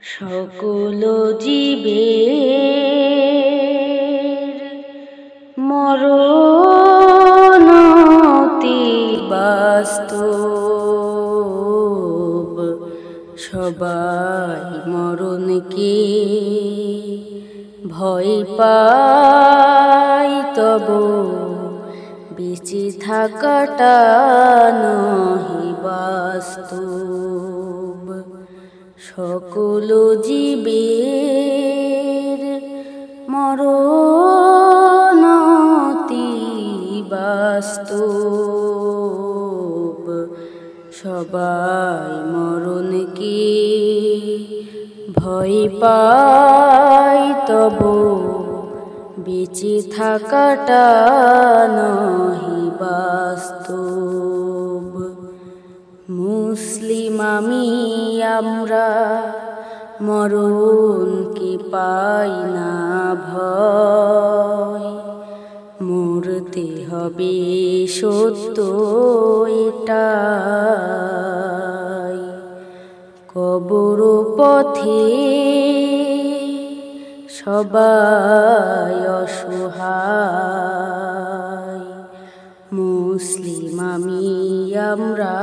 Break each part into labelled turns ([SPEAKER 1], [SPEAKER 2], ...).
[SPEAKER 1] সকল জীবের মরণ অতি বাস্তব। সবাই মরণকে ভয় পায়, তব বেঁচে থাকাটা নহি বাস্তব। সকল জীবের মরণ অতি বাস্তব। সবাই মরণকে ভয় পায়, তব বেঁচে থাকাটা নহি বাস্তব। মুসলিম আমরা মরণকে পাই না ভয়। মরতে হবে সত্য এটাই। কবর পথে সবাই অসহায়। মুসলিম আমরা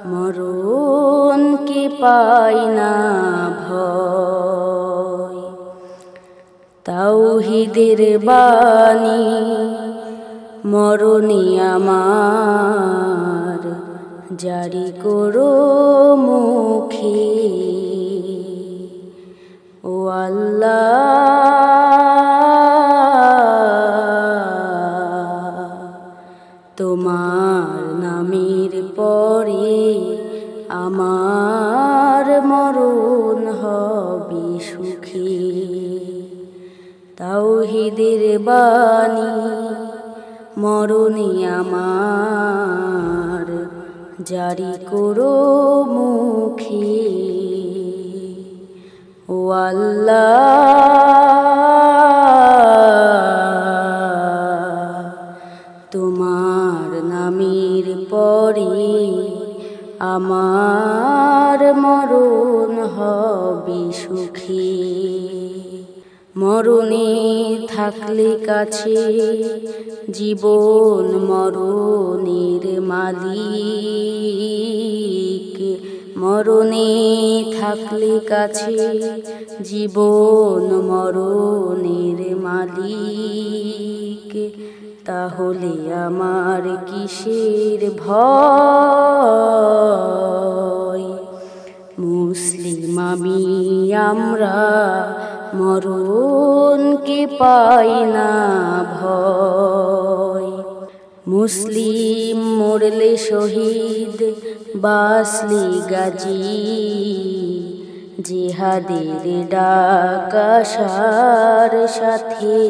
[SPEAKER 1] মরণকে পাই না ভয়। তাওহীদের বাণী মরণে আমার জারি করো মুখে। ও আল্লাহ, তোমার নামের পরে আমার মরণ হবে সুখে। তাওহীদের বাণী মরণে আমার জারি করো মুখে। ও আল্লাহ, তোমার নামের পরে আমার মরণ হবে সুখে। মরণে থাকলে কাছে জীবন মরণের মালিক। মরণে থাকলে কাছে জীবন মরণের মালিক। তাহলে আমার কিসের ভয়? মুসলিম আমরা মরণকে পাই না ভয়। মুসলিম মরলে শহীদ, বাঁচলে গাজী। জিহাদের ডাক আসার সাথে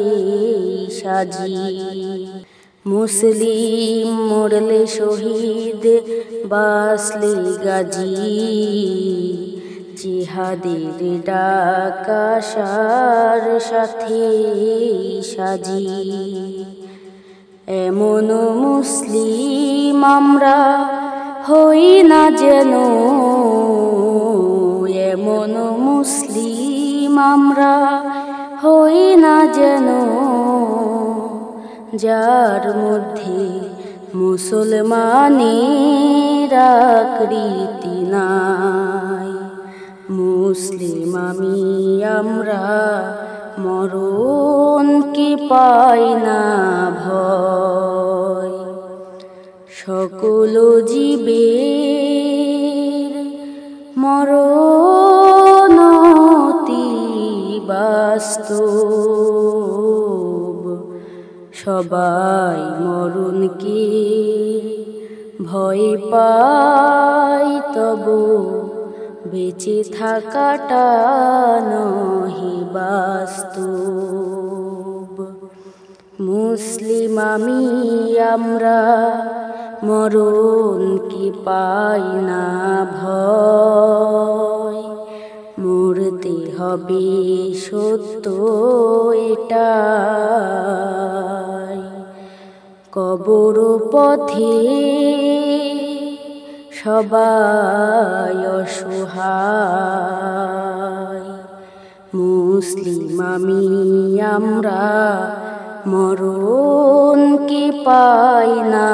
[SPEAKER 1] সাজি। মুসলিম মরলে শহীদ, বাঁচলে গাজী। জিহাদের ডাক আসার সাথে সাজি। এমন মুসলিম আমরা হই না যেন, এমন মুসলিম আমরা হই না যেন, যার মধ্যে মুসলমানের আকৃতি নাই। মুসলিম আমরা মরণকে পাই না ভয়। সকল জীবের মরণ অতি বাস্তব। সবাই মরণকে ভয় পায়, তব বেঁচে থাকাটা নহি বাস্তব। মুসলিম আমরা মরণকে পাই না ভয়। মরতে হবে সত্য এটাই। কবর পথে সবাই অসহায়। মুসলিম আমি আমরা মরণ কি পাই না।